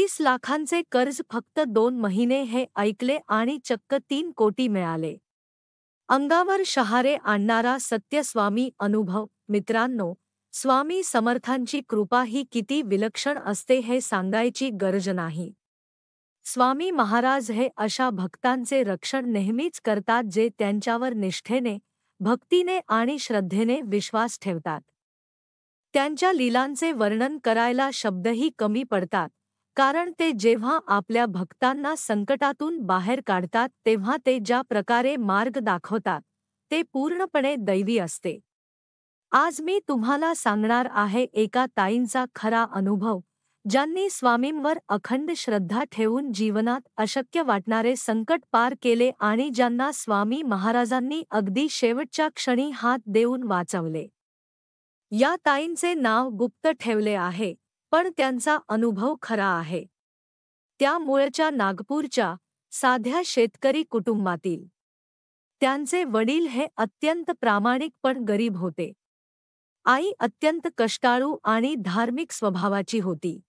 30 लाखांचे कर्ज फक्त 2 महिने हे ऐकले आणि चक्क 3 कोटी मिळाले. अंगावर शहारे आणणारा सत्यस्वामी अनुभव. मित्रांनो, स्वामी समर्थांची कृपा ही किती विलक्षण असते हे सांगायची गरज नाही. स्वामी महाराज हे अशा भक्तांचे रक्षण नेहमीच करतात जे त्यांच्यावर निष्ठेने, भक्तीने आणि श्रद्धेने विश्वास ठेवतात. त्यांच्या लीलांचे वर्णन करायला शब्दही कमी पडतात, कारण ते जेव्हा आपल्या भक्तांना संकटातून बाहेर काढतात तेव्हा ते ज्या प्रकारे मार्ग दाखवतात ते पूर्णपणे दैवी असते. आज मी तुम्हाला सांगणार आहे एका ताईंचा खरा अनुभव, ज्यांनी स्वामींवर अखंड श्रद्धा ठेवून जीवनात अशक्य वाटणारे संकट पार केले आणि ज्यांना स्वामी महाराजांनी अगदी शेवटच्या क्षणी हात देऊन वाचवले. या ताईंचे नाव गुप्त ठेवले आहे, पण त्यांचा अनुभव खरा आहे. त्या मूळच्या नागपूरच्या साध्या शेतकरी कुटुंबातील. त्यांचे वडील हे अत्यंत प्रामाणिक पण गरीब होते. आई अत्यंत कष्टाळू आणि धार्मिक स्वभावाची होती.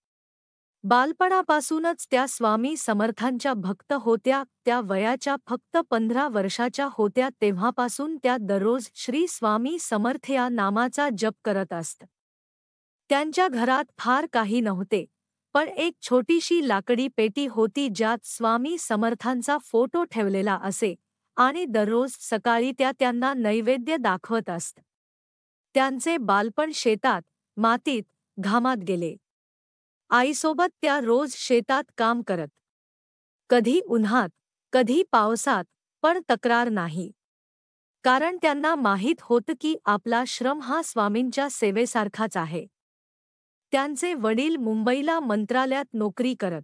बालपणापासूनच त्या स्वामी समर्थांच्या भक्त होत्या. त्या वयाच्या फक्त 15 वर्षाच्या होत्या तेव्हापासून त्या दररोज श्री स्वामी समर्थ या नामाचा जप करत असत. त्यांच्या घरात फार काही नव्हते, पण एक छोटीशी लाकडी पेटी होती ज्यात स्वामी समर्थांचा फोटो ठेवलेला असे आणि दररोज सकाळी त्या त्यांना नैवेद्य दाखवत असत. त्यांचे बालपण शेतात, मातीत, घामात गेले. आईसोबत त्या रोज शेतात काम करत. कधी उन्हात, कधी पावसात, पण तक्रार नाही. कारण त्यांना माहीत होतं की आपला श्रम हा स्वामींच्या सेवेसारखाच आहे. त्यांचे वडील मुंबईला मंत्रालयात नोकरी करत.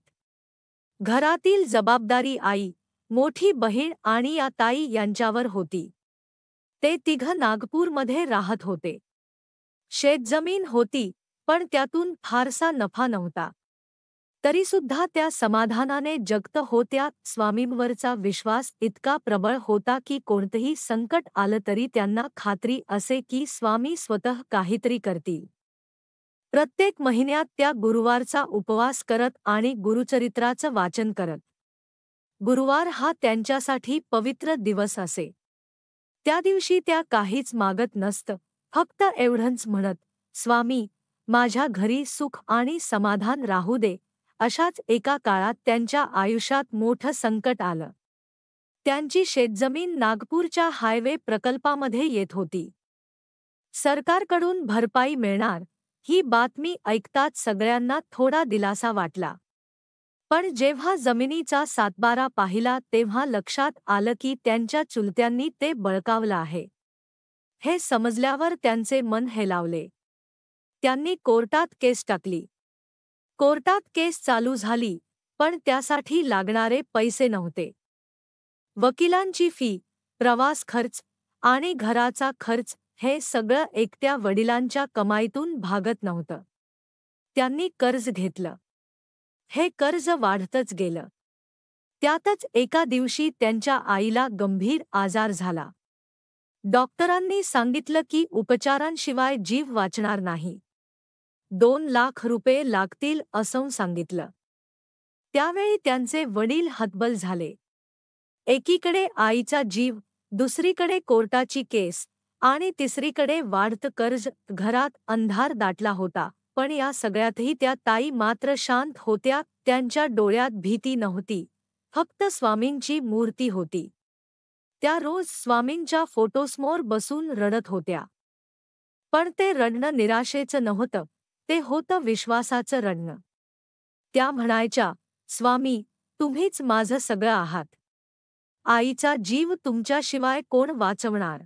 घरातील जबाबदारी आई, मोठी बहीण आणि या ताई यांच्यावर होती. ते तिघं नागपूरमध्ये राहत होते. शेतजमीन होती, पण त्यातून फारसा नफा नव्हता. तरीसुद्धा त्या समाधानाने जगत होत्या. स्वामींवरचा विश्वास इतका प्रबळ होता की कोणतंही संकट आलं तरी त्यांना खात्री असे की स्वामी स्वतः काहीतरी करतील. प्रत्येक महिन्यात त्या गुरुवारचा उपवास करत आणि गुरुचरित्राचं वाचन करत. गुरुवार हा त्यांच्यासाठी पवित्र दिवस असे. त्या दिवशी त्या काहीच मागत नसत, फक्त एवढंच म्हणत, स्वामी, माझ्या घरी सुख आणि समाधान राहू दे. अशाच एका काळात त्यांच्या आयुष्यात मोठं संकट आलं. त्यांची शेतजमीन नागपूरच्या हायवे प्रकल्पामध्ये येत होती. सरकारकडून भरपाई मिळणार ही बातमी ऐकताच सगळ्यांना थोडा दिलासा वाटला. पण जेव्हा जमिनीचा सातबारा पाहिला तेव्हा लक्षात आलं की त्यांच्या चुलत्यांनी ते बळकावलं आहे. हे समजल्यावर त्यांचे मन हेलावले. त्यांनी कोर्टात केस टाकली. कोर्टात केस चालू झाली, पण त्यासाठी लागणारे पैसे नव्हते. वकिलांची फी, प्रवास खर्च आणि घराचा खर्च हे सगळं एकट्या वडिलांच्या कमाईतून भागत नव्हतं. त्यांनी कर्ज घेतलं. हे कर्ज वाढतच गेलं. त्यातच एका दिवशी त्यांच्या आईला गंभीर आजार झाला. डॉक्टरांनी सांगितलं की उपचारांशिवाय जीव वाचणार नाही. 2 लाख रुपये लागतील असं सांगितलं. त्यावेळी त्यांचे वडील हतबल झाले. एकीकडे आईचा जीव, दुसरीकडे कोर्टाची केस आणि तिसरीकडे वाढतं कर्ज. घरात अंधार दाटला होता, पण या सगळ्यातही त्या ताई मात्र शांत होत्या. त्यांच्या डोळ्यात भीती नव्हती, फक्त स्वामींची मूर्ती होती. त्या रोज स्वामींच्या फोटोसमोर बसून रडत होत्या. पण ते रडणं निराशेचं नव्हतं, ते होतं विश्वासाचं रडणं. त्या म्हणायच्या, स्वामी, तुम्हीच माझं सगळं आहात. आईचा जीव तुमच्याशिवाय कोण वाचवणार.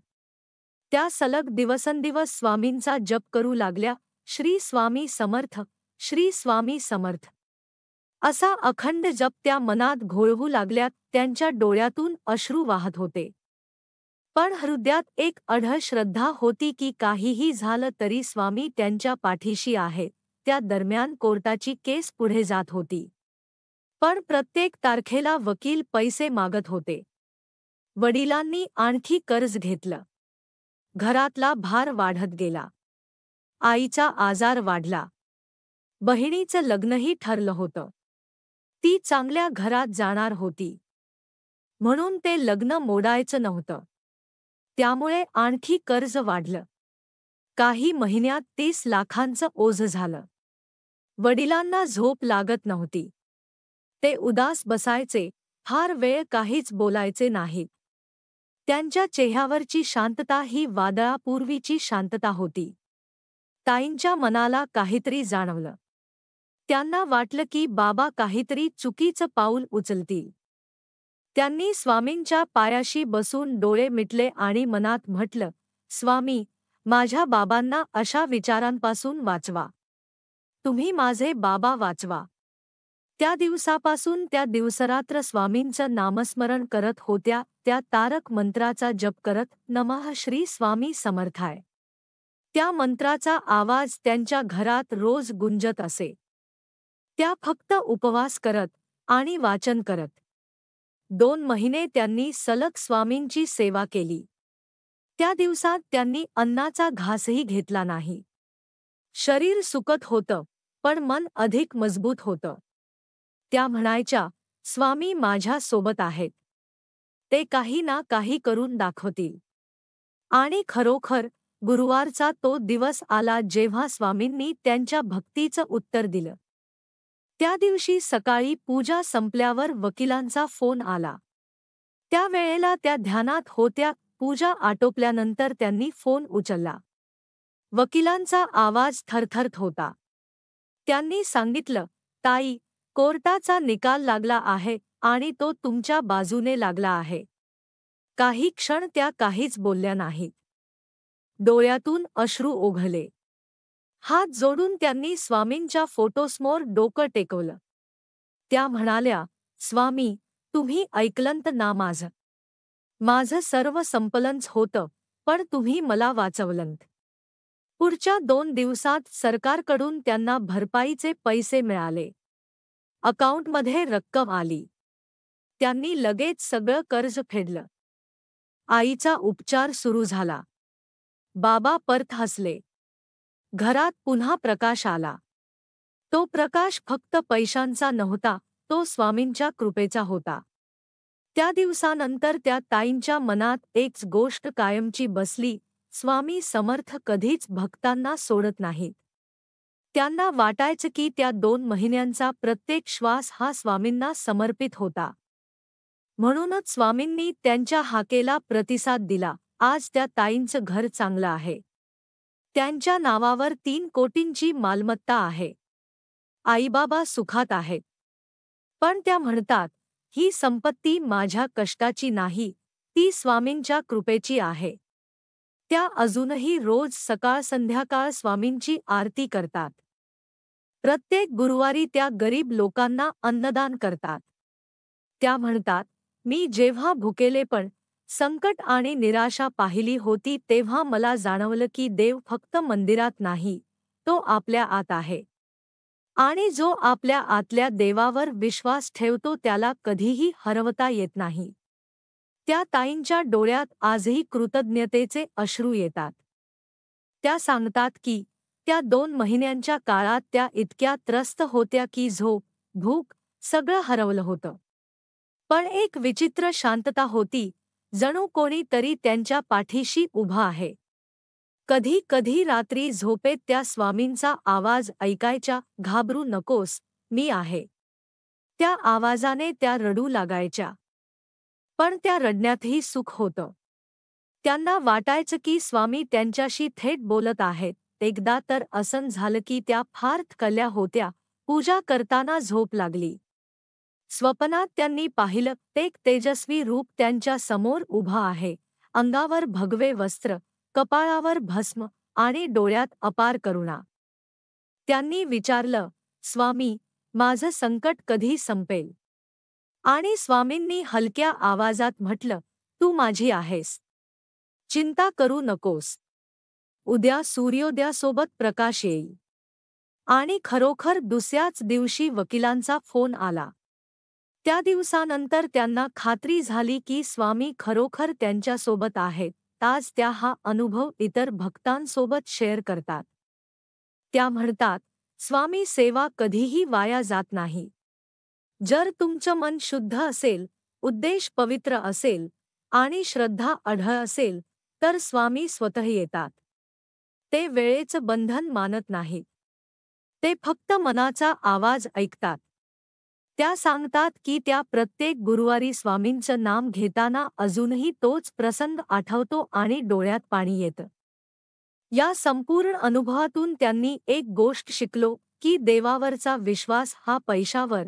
त्या सलग दिवसेंदिवस स्वामींचा जप करू लागल्या. श्री स्वामी समर्थ, श्री स्वामी समर्थ असा अखंड जप त्या मनात घोळवू लागल्या. त्यांच्या डोळ्यातून अश्रू वाहत होते, पण हृदयात एक अढळ श्रद्धा होती की काहीही झालं तरी स्वामी त्यांच्या पाठीशी आहेत. त्या दरम्यान कोर्टाची केस पुढे जात होती, पण प्रत्येक तारखेला वकील पैसे मागत होते. वडिलांनी आणखी कर्ज घेतलं. घरातला भार वाढत गेला. आईचा आजार वाढला. बहिणीचं लग्नही ठरलं होतं. ती चांगल्या घरात जाणार होती, म्हणून ते लग्न मोडायचं नव्हतं. त्यामुळे आणखी कर्ज वाढलं. काही महिन्यात 30 लाखांचं ओझं झालं. वडिलांना झोप लागत नव्हती. ते उदास बसायचे, फार वेळ काहीच बोलायचे नाहीत. त्यांच्या चेहऱ्यावरची शांतता ही वादळापूर्वीची शांतता होती. ताईंच्या मनाला काहीतरी जाणवलं. त्यांना वाटलं की बाबा काहीतरी चुकीचं पाऊल उचलतील. त्यांनी स्वामींच्या पायाशी बसून डोळे मिटले आणि मनात म्हटलं, स्वामी, माझ्या बाबांना अशा विचारांपासून वाचवा. तुम्ही माझे बाबा वाचवा. त्या दिवसापासून त्या दिवसरात्र स्वामींचं नामस्मरण करत होत्या. त्या तारक मंत्राचा जप करत नमः श्री स्वामी समर्थाय. त्या मंत्राचा आवाज त्यांच्या घरात रोज गुंजत असे. त्या फक्त उपवास करत आणि वाचन करत. 2 महिने त्यांनी सलग स्वामींची सेवा केली. त्या दिवसात त्यांनी अन्नाचा घासही घेतला नाही. शरीर सुकत होतं, पण मन अधिक मजबूत होतं. त्या म्हणायच्या, स्वामी माझ्या सोबत आहेत. ते काही ना काही करून दाखवतील. आणि खरोखर गुरुवारचा तो दिवस आला जेव्हा स्वामींनी त्यांच्या भक्तीचं उत्तर दिलं. त्या दिवशी सकाळी पूजा संपल्यावर वकिलांचा फोन आला. त्या वेळेला त्या ध्यानात होत्या. पूजा आटोपल्यानंतर त्यांनी फोन उचलला. वकिलांचा आवाज थरथरत होता. त्यांनी सांगितलं, ताई, कोर्टाचा निकाल लागला आहे आणि तो तुमच्या बाजूने लागला आहे. काही क्षण त्या काहीच बोलल्या नाहीत. डोळ्यातून अश्रू ओघळले. हात जोडून त्यांनी स्वामींच्या फोटोसमोर डोकं टेकवलं. त्या म्हणाल्या, स्वामी, तुम्ही ऐकलंत ना माझं. माझं सर्व संपलंच होतं, पण तुम्ही मला वाचवलंत. पुढच्या 2 दिवसात सरकारकडून त्यांना भरपाईचे पैसे मिळाले. अकाउंटमध्ये रक्कम आली. त्यांनी लगेच सगळं कर्ज फेडलं. आईचा उपचार सुरू झाला. बाबा परत हसले. घरात पुन्हा प्रकाश आला. तो प्रकाश फक्त पैशांचा नव्हता, तो स्वामींच्या कृपेचा होता. त्या दिवसानंतर त्या ताईंच्या मनात एक गोष्ट कायमची बसली, स्वामी समर्थ कधीच भक्तांना सोडत नाहीत. त्यांना वाटायचं की त्या 2 महिन्यांचा प्रत्येक श्वास हा स्वामींना समर्पित होता. म्हणूनच स्वामींनी त्यांच्या हाकेला प्रतिसाद दिला. आज त्या ताईंचं घर चांगलं आहे. त्यांच्या नावावर 3 कोटींची मालमत्ता आहे. आईबाबा सुखात आहेत. पण त्या म्हणतात, ही संपत्ती माझ्या कष्टाची नाही, ती स्वामींच्या कृपेची आहे. त्या अजूनही रोज सकाळ संध्याकाळ स्वामींची आरती करतात. प्रत्येक गुरुवारी त्या गरीब लोकांना अन्नदान करतात. त्या म्हणतात, मी जेव्हा भुकेलेपण, संकट आणि निराशा पाहिली होती तेव्हा मला जाणवलं की देव फक्त मंदिरात नाही, तो आपल्या आत आहे. आणि जो आपल्या आतल्या देवावर विश्वास ठेवतो त्याला कधीही हरवता येत नाही. त्या ताईंच्या डोळ्यात आजही कृतज्ञतेचे अश्रू येतात. त्या सांगतात की त्या 2 महिन्यांच्या काळात त्या इतक्या त्रस्त होत्या की झोप, भूक सगळं हरवलं होतं. पण एक विचित्र शांतता होती, जणू कोणी तरी त्यांच्या पाठीशी उभा आहे. कधी कधी रात्री झोपेत त्या स्वामींचा आवाज ऐकायच्या, घाबरू नकोस, मी आहे. त्या आवाजाने त्या रडू लागायच्या. पण त्या रडण्यातही सुख होतं. त्यांना वाटायचं की स्वामी त्यांच्याशी थेट बोलत आहेत. एकदा तर असं झालं की त्या फार थकल्या होत्या. पूजा करताना झोप लागली. स्वप्नात त्यांनी पाहिलं, एक तेजस्वी रूप त्यांच्या समोर उभा आहे. अंगावर भगवे वस्त्र, कपाळावर भस्म आणि डोळ्यात अपार करुणा. त्यांनी विचारलं, स्वामी, माझं संकट कधी संपेल? आणि स्वामींनी हलक्या आवाजात म्हटलं, तू माझी आहेस. चिंता करू नकोस. उद्या सूर्योदयासोबत प्रकाश येईल. आणि खरोखर दुसऱ्याच दिवशी वकिलांचा फोन आला. त्या दिवसानंतर त्यांना खात्री झाली की स्वामी खरोखर त्यांच्यासोबत आहेत. आज त्या हा अनुभव इतर भक्तांसोबत शेअर करतात. त्या म्हणतात, स्वामी सेवा कधीही वाया जात नाही. जर तुमचं मन शुद्ध असेल, उद्देश पवित्र असेल आणि श्रद्धा अढळ असेल, तर स्वामी स्वतः येतात. ते वेळेचं बंधन मानत नाहीत. ते फक्त मनाचा आवाज ऐकतात. त्या सांगतात की त्या प्रत्येक गुरुवारी स्वामींचं नाम घेताना अजूनही तोच प्रसंग आठवतो आणि डोळ्यात पाणी येतं. या संपूर्ण अनुभवातून त्यांनी एक गोष्ट शिकलो की देवावरचा विश्वास हा पैशावर,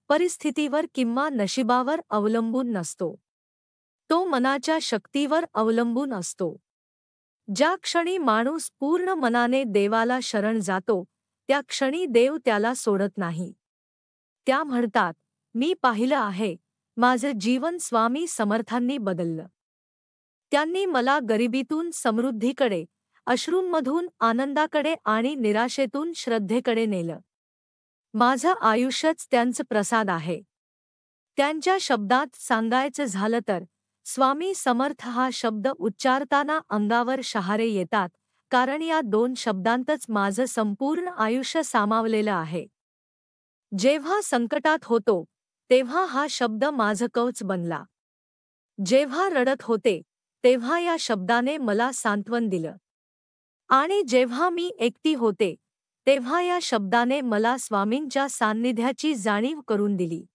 परिस्थितीवर किंवा नशिबावर अवलंबून नसतो. तो मनाच्या शक्तीवर अवलंबून असतो. ज्या क्षणी माणूस पूर्ण मनाने देवाला शरण जातो, त्या क्षणी देव त्याला सोडत नाही. त्या म्हणतात, मी पाहिलं आहे, माझं जीवन स्वामी समर्थांनी बदललं. त्यांनी मला गरिबीतून समृद्धीकडे, अश्रूंमधून आनंदाकडे आणि निराशेतून श्रद्धेकडे नेलं. माझं आयुष्यच त्यांचं प्रसाद आहे. त्यांच्या शब्दात सांगायचं झालं तर, स्वामी समर्थ हा शब्द उच्चारताना अंगावर शहारे येतात, कारण या दोन शब्दांतच माझं संपूर्ण आयुष्य सामावलेलं आहे. जेव्हा संकटात होतो, तेव्हा हा शब्द माझं कवच बनला. जेव्हा रडत होते, तेव्हा या शब्दाने मला सांत्वन दिलं. आणि जेव्हा मी एकटी होते, तेव्हा या शब्दाने मला स्वामींच्या सान्निध्याची जाणीव करून दिली.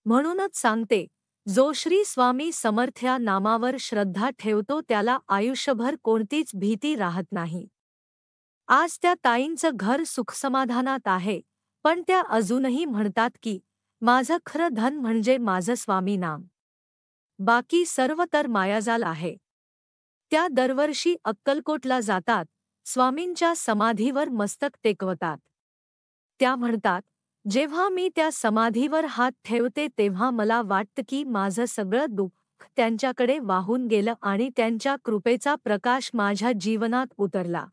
म्हणूनच सांगते, जो श्री स्वामी समर्थ या नामावर श्रद्धा ठेवतो त्याला आयुष्यभर कोणतीच भीती राहत नाही. आज त्या ताईंचं घर सुखसमाधानात आहे, पण त्या अजूनही म्हणतात की माझं खरं धन म्हणजे माझं स्वामी नाम. बाकी सर्व तर मायाजाल आहे. त्या दरवर्षी अक्कलकोटला जातात, स्वामींच्या समाधीवर मस्तक टेकवतात. त्या म्हणतात, जेव्हा मी त्या समाधीवर हात ठेवते तेव्हा मला वाटतं की माझं सगळं दुःख त्यांच्याकडे वाहून गेलं आणि त्यांच्या कृपेचा प्रकाश माझ्या जीवनात उतरला.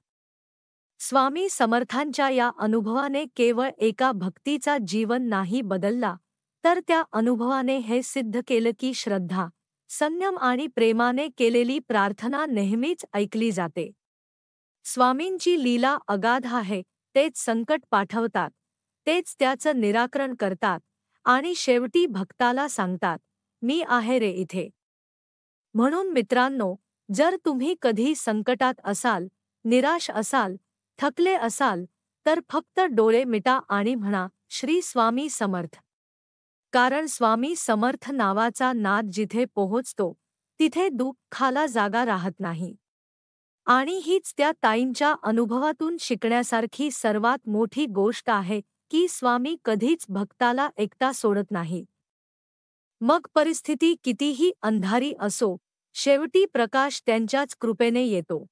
स्वामी समर्थांच्या या अनुभवाने केवळ एका भक्तीचा जीवन नाही बदलला, तर त्या अनुभवाने हे सिद्ध केलं की श्रद्धा, संयम आणि प्रेमाने केलेली प्रार्थना नेहमीच ऐकली जाते. स्वामींची लीला अगाध आहे. तेच संकट पाठवतात, तेच त्याचं निराकरण करतात आणि शेवटी भक्ताला सांगतात, मी आहे रे इथे. म्हणून मित्रांनो, जर तुम्ही कधी संकटात असाल, निराश असाल, थकले असाल, तर फक्त डोळे मिटा आणि म्हणा, श्री स्वामी समर्थ. कारण स्वामी समर्थ नावाचा नाद जिथे पोहोचतो, तिथे दुःखाला जागा राहत नाही. आणि हीच त्या ताईंच्या अनुभवातून शिकण्यासारखी सर्वात मोठी गोष्ट आहे की स्वामी कधीच भक्ताला एकटा सोडत नाही. मग परिस्थिती कितीही अंधारी असो, शेवटी प्रकाश त्यांच्याच कृपेने येतो.